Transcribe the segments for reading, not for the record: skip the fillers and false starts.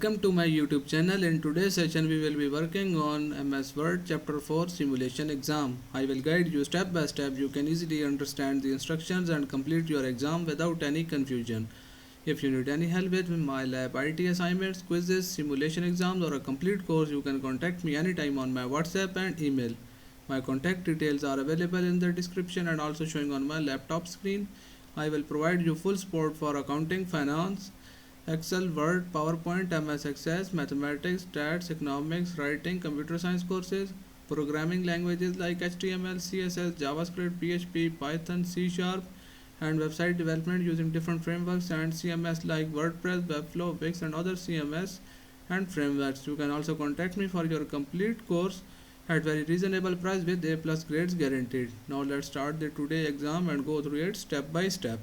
Welcome to my YouTube channel. In today's session we will be working on MS Word Chapter 4 Simulation Exam. I will guide you step by step. You can easily understand the instructions and complete your exam without any confusion. If you need any help with MyITLab IT assignments, quizzes, simulation exams or a complete course, you can contact me anytime on my WhatsApp and email. My contact details are available in the description and also showing on my laptop screen. I will provide you full support for accounting, finance, Excel, Word, PowerPoint, MS Access, Mathematics, Stats, Economics, Writing, Computer Science courses, programming languages like HTML, CSS, JavaScript, PHP, Python, C Sharp, and website development using different frameworks and CMS like WordPress, Webflow, Wix, and other CMS and frameworks. You can also contact me for your complete course at very reasonable price with A+ grades guaranteed. Now let's start the today exam and go through it step by step.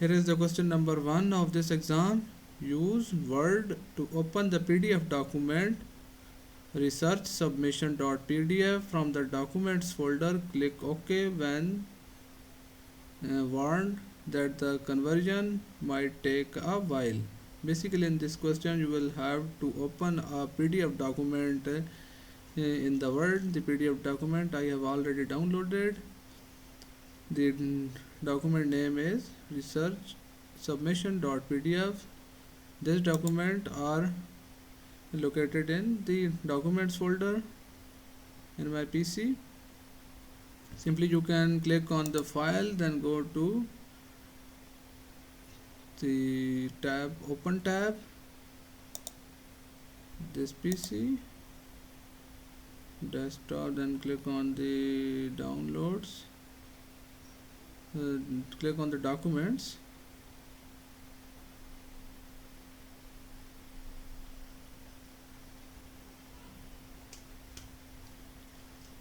Here is the question number 1 of this exam. Use Word to open the PDF document research submission.pdf from the documents folder. Click OK when warned that the conversion might take a while. Basically in this question you will have to open a PDF document in the Word. The PDF document I have already downloaded. The document name is research submission.pdf. This document are located in the documents folder in my PC. Simply you can click on the file, then go to the tab, open tab, this PC, desktop, then click on the downloads. Click on the documents.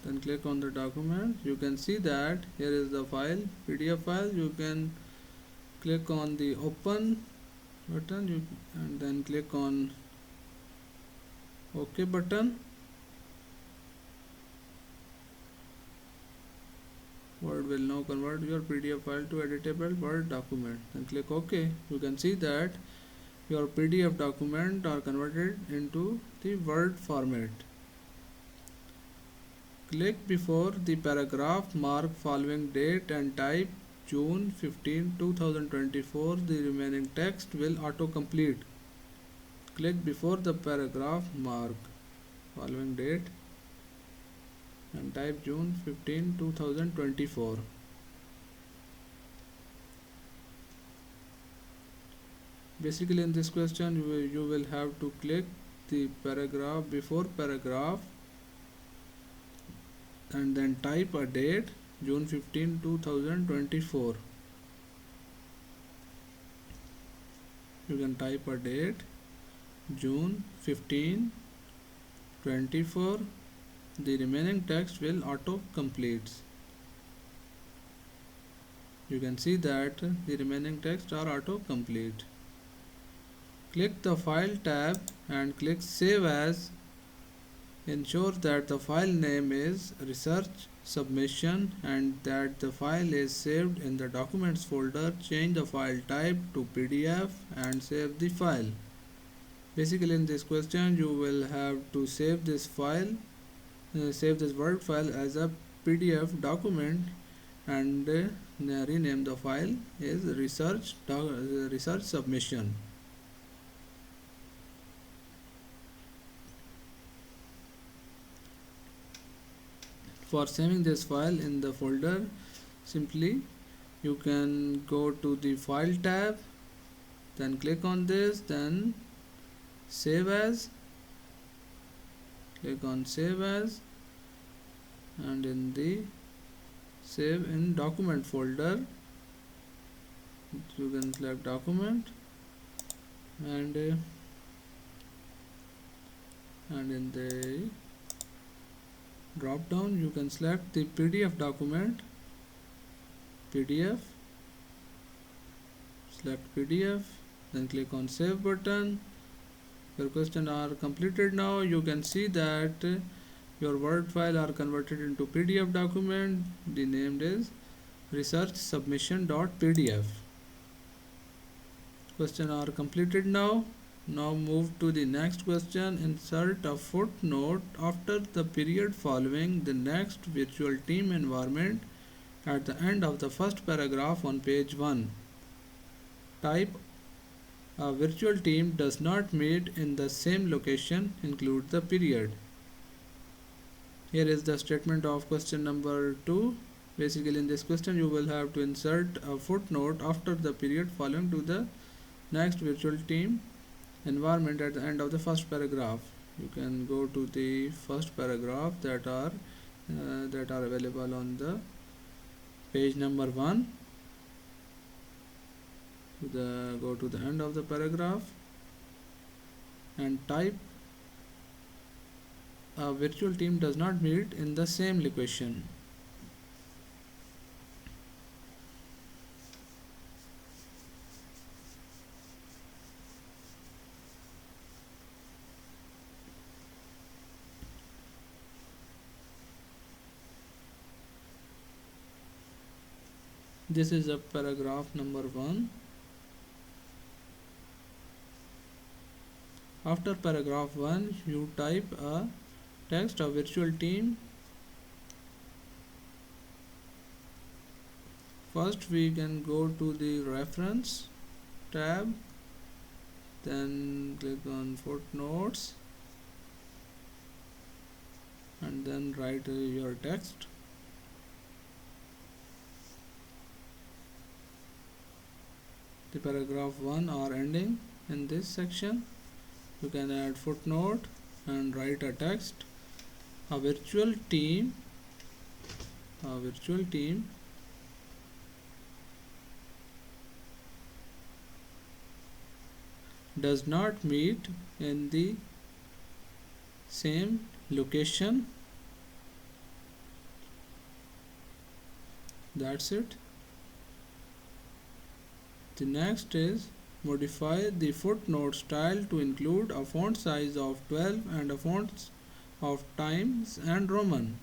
Then click on the document. You can see that here is the file, PDF file. You can click on the open button and then click on OK button. Word will now convert your PDF file to editable Word document. Then click OK. You can see that your PDF document are converted into the Word format. Click before the paragraph, mark following date and type June 15, 2024. The remaining text will auto-complete. Click before the paragraph, mark following date and type June 15, 2024. Basically in this question you will have to click the paragraph before paragraph and then type a date June 15, 2024. You can type a date June 15, 24. The remaining text will auto-complete. You can see that the remaining text are auto-complete. Click the File tab and click Save As. Ensure that the file name is Research Submission and that the file is saved in the Documents folder. Change the file type to PDF and save the file. Basically in this question you will have to save this file, save this Word file as a PDF document and rename the file as research submission. For saving this file in the folder, simply you can go to the File tab, then click on this, then Save As. Click on Save As and in the Save in Document folder you can select Document and in the drop down you can select the PDF document, PDF, select PDF, then click on Save button. Your questions are completed now. You can see that your Word file are converted into PDF document. The name is research submission.pdf. Question are completed now. Now move to the next question. Insert a footnote after the period following the next virtual team environment at the end of the first paragraph on page 1. Type a virtual team does not meet in the same location, include the period. Here is the statement of question number 2. Basically in this question you will have to insert a footnote after the period following to the next virtual team environment at the end of the first paragraph. You can go to the first paragraph that are available on the page number 1. Go to the end of the paragraph and type a virtual team does not meet in the same location. This is a paragraph number 1. After paragraph 1, you type a text of virtual team. First we can go to the reference tab, then click on footnotes and then write your text. The paragraph 1 are ending in this section. You can add footnote and write a text. A virtual team does not meet in the same location. That's it. The next is modify the footnote style to include a font size of 12 and a font of Times and Roman.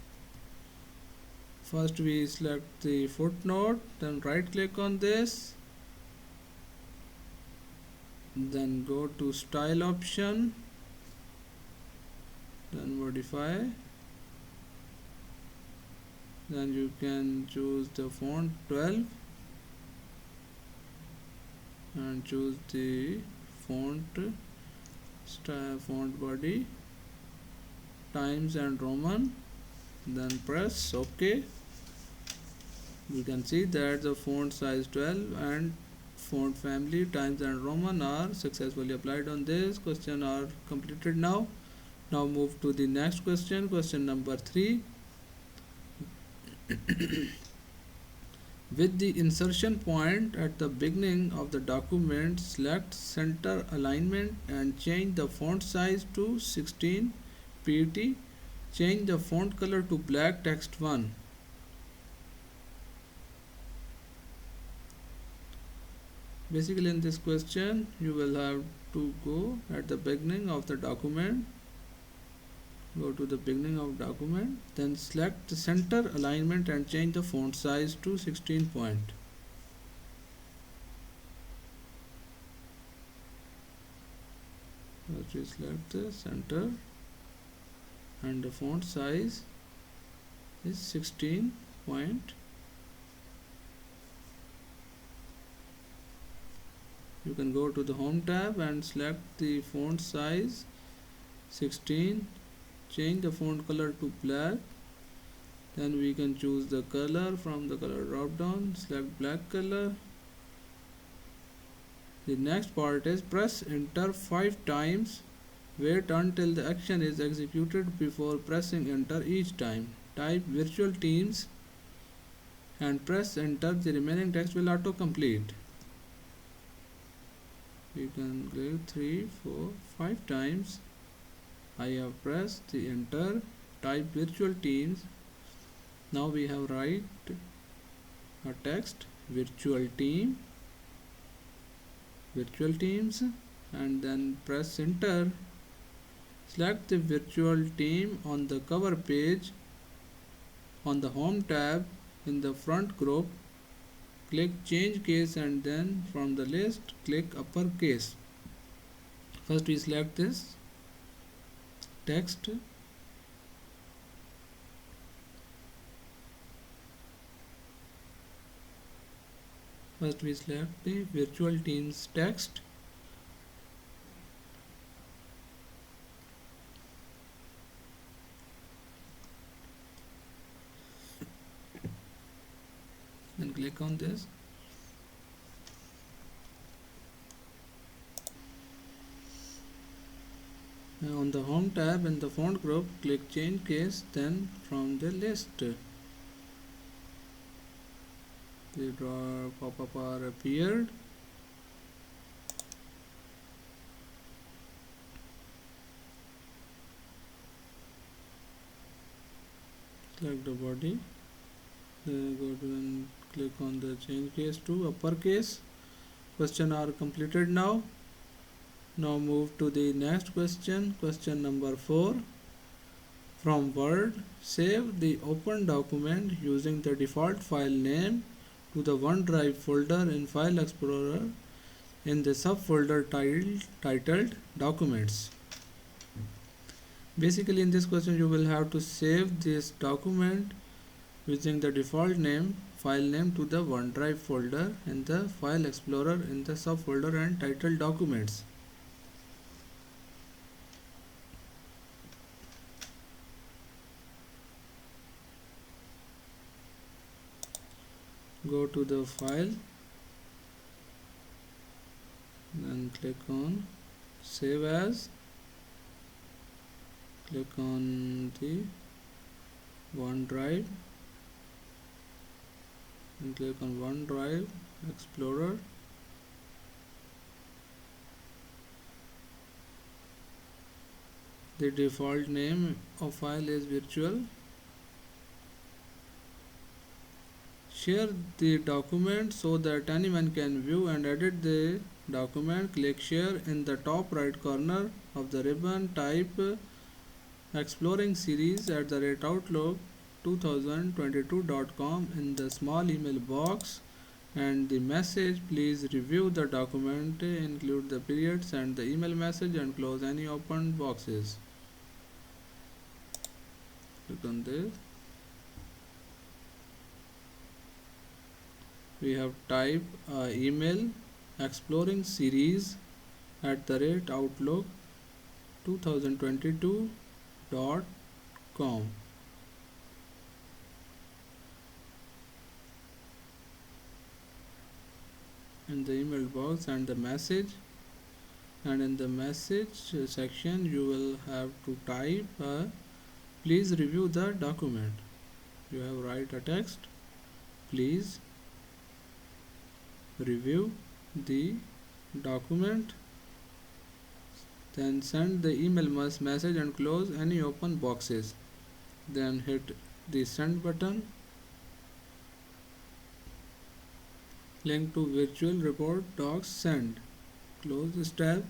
First we select the footnote, then right click on this, then go to style option, then modify, then you can choose the font 12 and choose the font style, font body Times and Roman, then press OK. You can see that the font size 12 and font family Times and Roman are successfully applied on this. Question are completed now. Now move to the next question. Question number 3. With the insertion point at the beginning of the document, select center alignment and change the font size to 16 pt. Change the font color to black text 1. Basically in this question you will have to go at the beginning of the document, go to the beginning of document, then select the center alignment and change the font size to 16 point. Let us select the center and the font size is 16 point. You can go to the home tab and select the font size 16, change the font color to black, then we can choose the color from the color drop down, select black color. The next part is press enter 5 times, wait until the action is executed before pressing enter each time. Type virtual teams and press enter, the remaining text will auto complete. You can click 3, 4, 5 times. I have pressed the enter, type virtual teams. Now we have write a text virtual teams, and then press enter. Select the virtual team on the cover page on the home tab in the front group. click change case, and then from the list click uppercase. First we select this text. First we select the virtual teams text. Then click on this. Now on the home tab in the font group, click change case, then from the list the drawer pop-up bar appeared. Select the body, then go to and click on the change case to uppercase. Question are completed now. Now move to the next question, question number 4. From Word, save the open document using the default file name to the OneDrive folder in File Explorer in the subfolder titled Documents. Basically in this question you will have to save this document using the default file name to the OneDrive folder in the File Explorer in the subfolder and titled Documents. Go to the file, then click on save as, click on the OneDrive and click on OneDrive Explorer. The default name of file is virtual. Share the document so that anyone can view and edit the document. Click share in the top right corner of the ribbon. Type exploring series @outlook2022.com in the small email box, and the message please review the document, include the periods and the email message, and close any open boxes. Click on this. We have type email exploring series @outlook2022.com. in the email box and the message, and in the message section you will have to type please review the document. You have write a text, please review the document, then send the email message and close any open boxes. Then hit the send button. Link to virtual report docs send. Close this tab.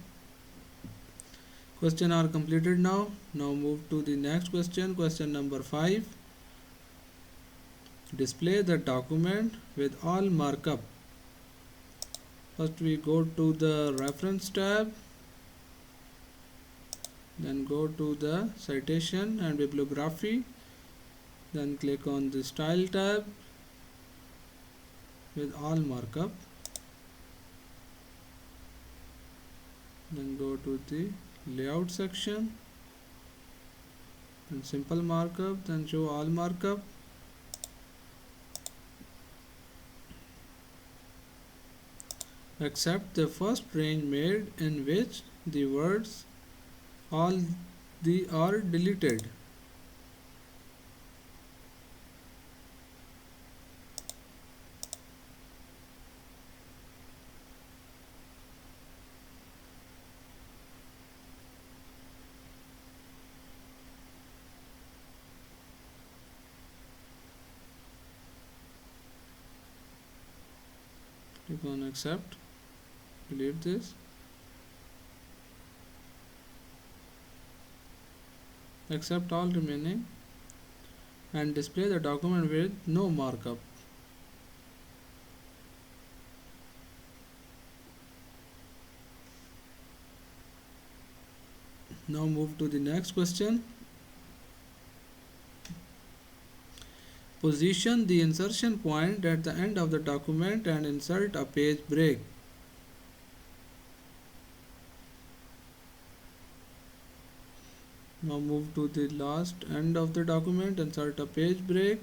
Question are completed now. Now move to the next question, question number 5. Display the document with all markup. First we go to the reference tab, then go to the citation and bibliography, then click on the style tab with all markup, then go to the layout section, then simple markup, then show all markup. Except the first range made in which the words all the are deleted. Click on accept. Delete this. Accept all remaining and display the document with no markup. Now move to the next question. Position the insertion point at the end of the document and insert a page break. Now move to the last end of the document, insert a page break.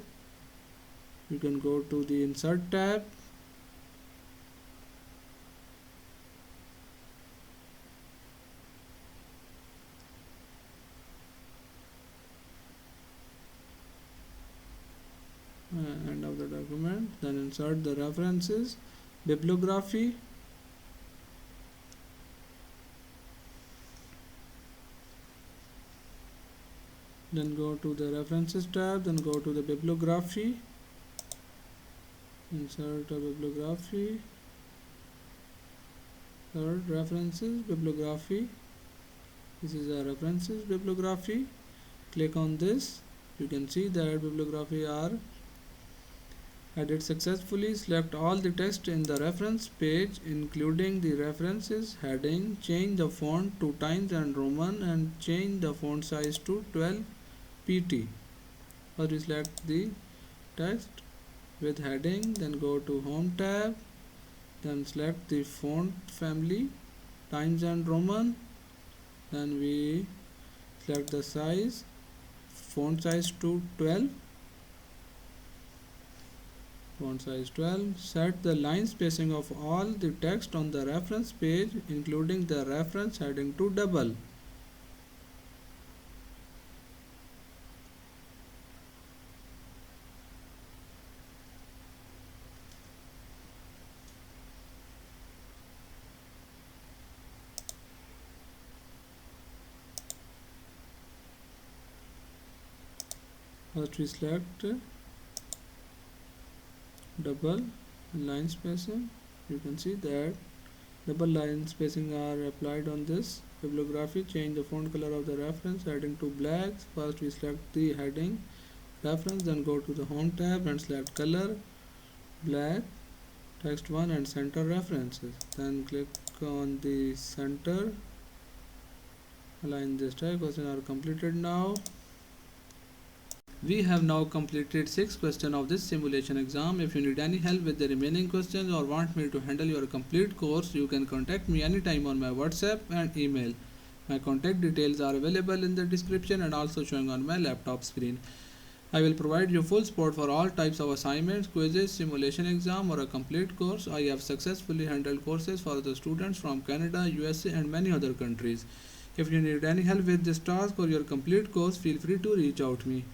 You can go to the Insert tab. End of the document, then insert the references, bibliography, then go to the References tab, then go to the bibliography, insert a bibliography, third references, bibliography. This is a references bibliography. Click on this. You can see that bibliography are added successfully. Select all the text in the reference page including the references heading. Change the font to Times and Roman and change the font size to 12 pt. First we select the text with heading, then go to Home tab, then select the font family Times and Roman, then we select the size, font size to 12, font size 12. Set the line spacing of all the text on the reference page including the reference heading to double. First we select double line spacing. You can see that double line spacing are applied on this bibliography. Change the font color of the reference heading to black. First we select the heading reference, then go to the Home tab and select color black, text 1 and center references. Then click on the center, align this tag. Questions are completed now. We have now completed 6 questions of this simulation exam. If you need any help with the remaining questions or want me to handle your complete course, you can contact me anytime on my WhatsApp and email. My contact details are available in the description and also showing on my laptop screen. I will provide you full support for all types of assignments, quizzes, simulation exam or a complete course. I have successfully handled courses for the students from Canada, USA and many other countries. If you need any help with this task or your complete course, feel free to reach out to me.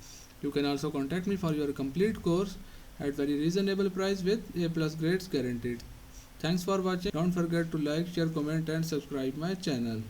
You can also contact me for your complete course at very reasonable price with A+ grades guaranteed. Thanks for watching. Don't forget to like, share, comment and subscribe my channel.